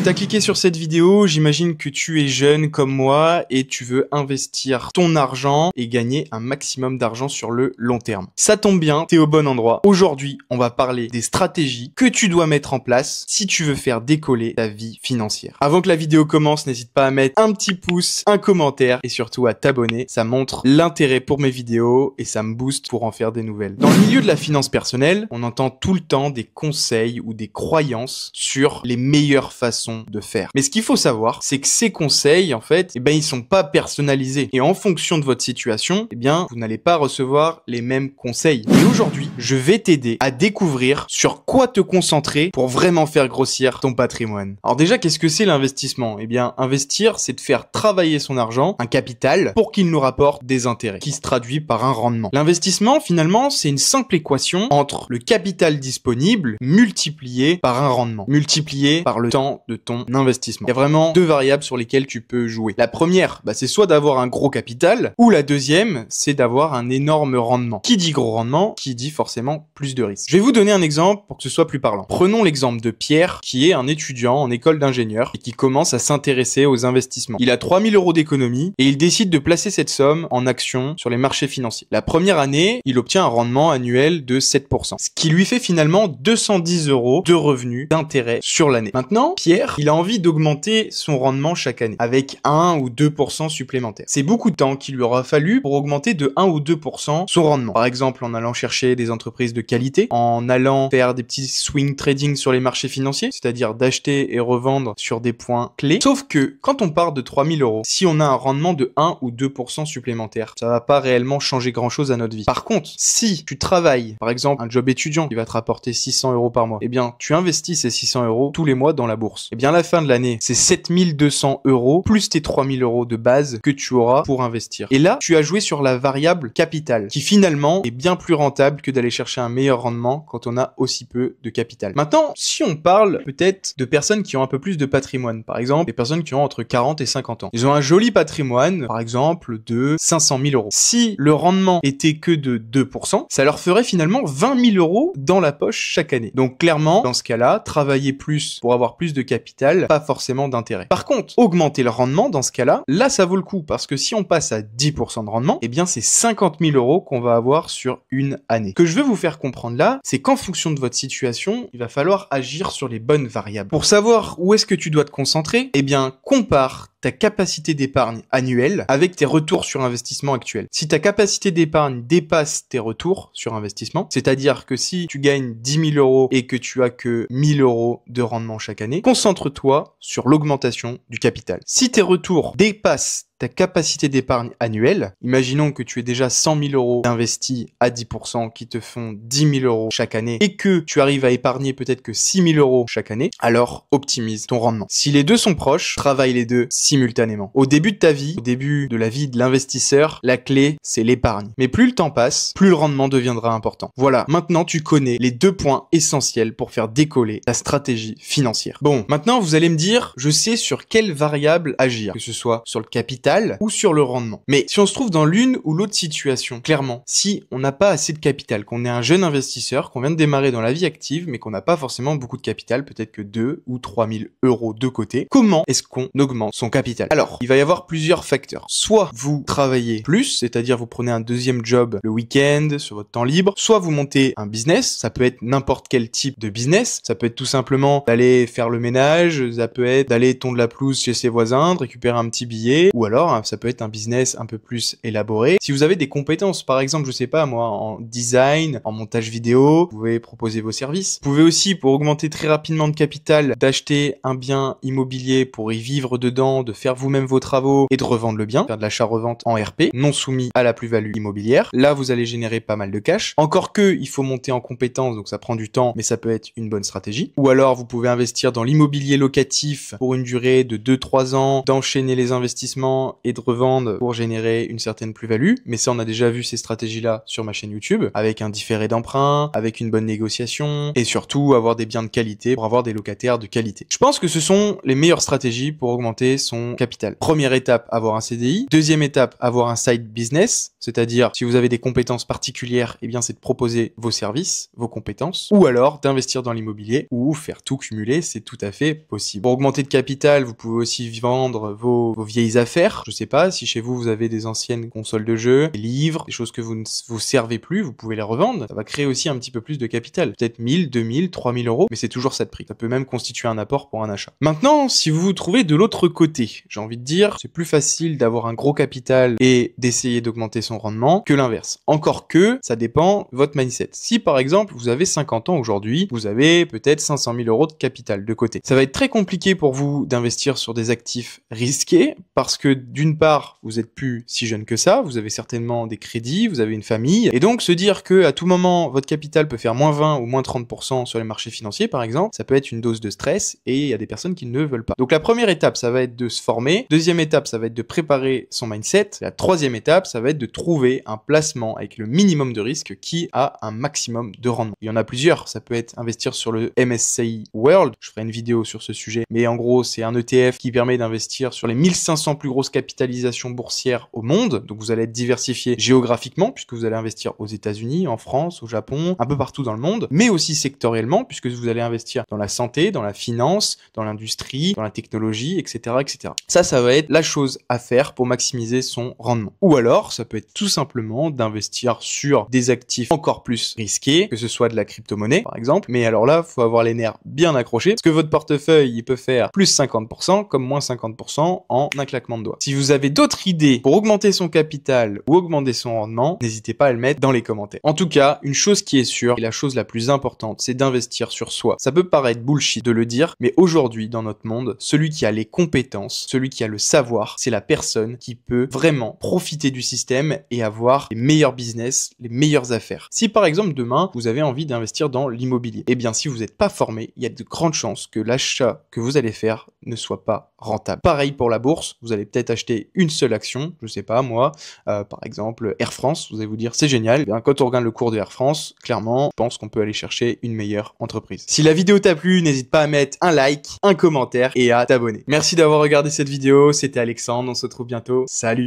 t'as cliqué sur cette vidéo, j'imagine que tu es jeune comme moi et tu veux investir ton argent et gagner un maximum d'argent sur le long terme. Ça tombe bien, t'es au bon endroit. Aujourd'hui, on va parler des stratégies que tu dois mettre en place si tu veux faire décoller ta vie financière. Avant que la vidéo commence, n'hésite pas à mettre un petit pouce, un commentaire et surtout à t'abonner. Ça montre l'intérêt pour mes vidéos et ça me booste pour en faire des nouvelles. Dans le milieu de la finance personnelle, on entend tout le temps des conseils ou des croyances sur les meilleures façons de faire. Mais ce qu'il faut savoir, c'est que ces conseils, en fait, ils sont pas personnalisés. Et en fonction de votre situation, vous n'allez pas recevoir les mêmes conseils. Et aujourd'hui, je vais t'aider à découvrir sur quoi te concentrer pour vraiment faire grossir ton patrimoine. Alors déjà, qu'est-ce que c'est l'investissement? Investir, c'est de faire travailler son argent, un capital, pour qu'il nous rapporte des intérêts, qui se traduit par un rendement. L'investissement, finalement, c'est une simple équation entre le capital disponible multiplié par un rendement, multiplié par le temps de ton investissement. Il y a vraiment deux variables sur lesquelles tu peux jouer. La première, c'est soit d'avoir un gros capital, ou la deuxième, c'est d'avoir un énorme rendement. Qui dit gros rendement, qui dit forcément plus de risques. Je vais vous donner un exemple pour que ce soit plus parlant. Prenons l'exemple de Pierre, qui est un étudiant en école d'ingénieur et qui commence à s'intéresser aux investissements. Il a 3000 € d'économie et il décide de placer cette somme en actions sur les marchés financiers. La première année, il obtient un rendement annuel de 7%, ce qui lui fait finalement 210 € de revenus d'intérêt sur l'année. Maintenant, Pierre, il a envie d'augmenter son rendement chaque année avec 1 ou 2% supplémentaires. C'est beaucoup de temps qu'il lui aura fallu pour augmenter de 1 ou 2% son rendement. Par exemple, en allant chercher des entreprises de qualité, en allant faire des petits swing trading sur les marchés financiers, c'est-à-dire d'acheter et revendre sur des points clés. Sauf que quand on part de 3000 €, si on a un rendement de 1 ou 2% supplémentaire, ça va pas réellement changer grand-chose à notre vie. Par contre, si tu travailles, par exemple, un job étudiant qui va te rapporter 600 € par mois, tu investis ces 600 € tous les mois dans la bourse. À la fin de l'année, c'est 7200 € plus tes 3000 € de base que tu auras pour investir. Et là, tu as joué sur la variable capital, qui finalement est bien plus rentable que d'aller chercher un meilleur rendement quand on a aussi peu de capital. Maintenant, si on parle peut-être de personnes qui ont un peu plus de patrimoine, par exemple, des personnes qui ont entre 40 et 50 ans. Ils ont un joli patrimoine, par exemple, de 500 000 €. Si le rendement était que de 2%, ça leur ferait finalement 20 000 € dans la poche chaque année. Donc clairement, dans ce cas-là, travailler plus pour avoir plus de capital, pas forcément d'intérêt. Par contre, augmenter le rendement, dans ce cas-là, là ça vaut le coup, parce que si on passe à 10% de rendement, c'est 50 000 € qu'on va avoir sur une année. Ce que je veux vous faire comprendre là, c'est qu'en fonction de votre situation, il va falloir agir sur les bonnes variables. Pour savoir où est-ce que tu dois te concentrer, compare ta capacité d'épargne annuelle avec tes retours sur investissement actuels. Si ta capacité d'épargne dépasse tes retours sur investissement, c'est-à-dire que si tu gagnes 10 000 € et que tu as que 1000 € de rendement chaque année, concentre-toi sur l'augmentation du capital. Si tes retours dépassent ta capacité d'épargne annuelle, imaginons que tu aies déjà 100 000 € d'investis à 10% qui te font 10 000 € chaque année et que tu arrives à épargner peut-être que 6 000 € chaque année, alors optimise ton rendement. Si les deux sont proches, travaille les deux simultanément. Au début de ta vie, au début de la vie de l'investisseur, la clé, c'est l'épargne. Mais plus le temps passe, plus le rendement deviendra important. Voilà, maintenant tu connais les deux points essentiels pour faire décoller ta stratégie financière. Bon, maintenant vous allez me dire, je sais sur quelle variable agir, que ce soit sur le capital ou sur le rendement. Mais si on se trouve dans l'une ou l'autre situation, clairement, si on n'a pas assez de capital, qu'on est un jeune investisseur, qu'on vient de démarrer dans la vie active, mais qu'on n'a pas forcément beaucoup de capital, peut-être que 2 ou 3 000 € de côté, comment est-ce qu'on augmente son capital? Alors, il va y avoir plusieurs facteurs. Soit vous travaillez plus, c'est-à-dire vous prenez un deuxième job le week-end, sur votre temps libre, soit vous montez un business, ça peut être n'importe quel type de business, ça peut être tout simplement d'aller faire le ménage, ça peut être d'aller tondre la pelouse chez ses voisins, de récupérer un petit billet, ou alors ça peut être un business un peu plus élaboré. Si vous avez des compétences, par exemple, je sais pas moi, en design, en montage vidéo, vous pouvez proposer vos services. Vous pouvez aussi, pour augmenter très rapidement de capital, d'acheter un bien immobilier pour y vivre dedans, de faire vous-même vos travaux et de revendre le bien, faire de l'achat-revente en RP, non soumis à la plus-value immobilière. Là, vous allez générer pas mal de cash. Encore que, il faut monter en compétences, donc ça prend du temps, mais ça peut être une bonne stratégie. Ou alors, vous pouvez investir dans l'immobilier locatif pour une durée de 2-3 ans, d'enchaîner les investissements l'argent et de revendre pour générer une certaine plus-value. Mais ça, on a déjà vu ces stratégies-là sur ma chaîne YouTube, avec un différé d'emprunt, avec une bonne négociation, et surtout avoir des biens de qualité pour avoir des locataires de qualité. Je pense que ce sont les meilleures stratégies pour augmenter son capital. Première étape, avoir un CDI. Deuxième étape, avoir un side business, c'est-à-dire si vous avez des compétences particulières, eh bien c'est de proposer vos services, vos compétences, ou alors d'investir dans l'immobilier ou faire tout cumuler, c'est tout à fait possible. Pour augmenter de capital, vous pouvez aussi vendre vos vieilles affaires. Je sais pas, si chez vous, vous avez des anciennes consoles de jeux, des livres, des choses que vous ne vous servez plus, vous pouvez les revendre. Ça va créer aussi un petit peu plus de capital. Peut-être 1000, 2000, 3000 euros, mais c'est toujours ça de prix. Ça peut même constituer un apport pour un achat. Maintenant, si vous vous trouvez de l'autre côté, j'ai envie de dire, c'est plus facile d'avoir un gros capital et d'essayer d'augmenter son rendement que l'inverse. Encore que, ça dépend de votre mindset. Si par exemple, vous avez 50 ans aujourd'hui, vous avez peut-être 500 000 euros de capital de côté. Ça va être très compliqué pour vous d'investir sur des actifs risqués parce que d'une part, vous êtes plus si jeune que ça, vous avez certainement des crédits, vous avez une famille, et donc se dire que à tout moment, votre capital peut faire moins 20 ou moins 30% sur les marchés financiers par exemple, ça peut être une dose de stress et il y a des personnes qui ne veulent pas. Donc la première étape, ça va être de se former. Deuxième étape, ça va être de préparer son mindset. La troisième étape, ça va être de trouver un placement avec le minimum de risque qui a un maximum de rendement. Il y en a plusieurs. Ça peut être investir sur le MSCI World. Je ferai une vidéo sur ce sujet. Mais en gros, c'est un ETF qui permet d'investir sur les 1500 plus grosses capitalisations boursières au monde. Donc vous allez être diversifié géographiquement puisque vous allez investir aux États-Unis, en France, au Japon, un peu partout dans le monde, mais aussi sectoriellement puisque vous allez investir dans la santé, dans la finance, dans l'industrie, dans la technologie, etc., etc. Ça va être la chose à faire pour maximiser son rendement. Ou alors, ça peut être tout simplement d'investir sur des actifs encore plus risqués, que ce soit de la crypto-monnaie, par exemple. Mais alors là, faut avoir les nerfs bien accrochés, parce que votre portefeuille, il peut faire plus 50%, comme moins 50% en un claquement de doigts. Si vous avez d'autres idées pour augmenter son capital ou augmenter son rendement, n'hésitez pas à le mettre dans les commentaires. En tout cas, une chose qui est sûre, et la chose la plus importante, c'est d'investir sur soi. Ça peut paraître bullshit de le dire, mais aujourd'hui, dans notre monde, celui qui a les compétences, celui qui a le savoir, c'est la personne qui peut vraiment profiter du système et avoir les meilleurs business, les meilleures affaires. Si par exemple demain, vous avez envie d'investir dans l'immobilier, eh bien si vous n'êtes pas formé, il y a de grandes chances que l'achat que vous allez faire ne soit pas rentable. Pareil pour la bourse, vous allez peut-être acheter une seule action, je sais pas moi, par exemple Air France, vous allez vous dire c'est génial. Eh bien, quand on regarde le cours de Air France, clairement, je pense qu'on peut aller chercher une meilleure entreprise. Si la vidéo t'a plu, n'hésite pas à mettre un like, un commentaire et à t'abonner. Merci d'avoir regardé cette vidéo, c'était Alexandre, on se retrouve bientôt, salut!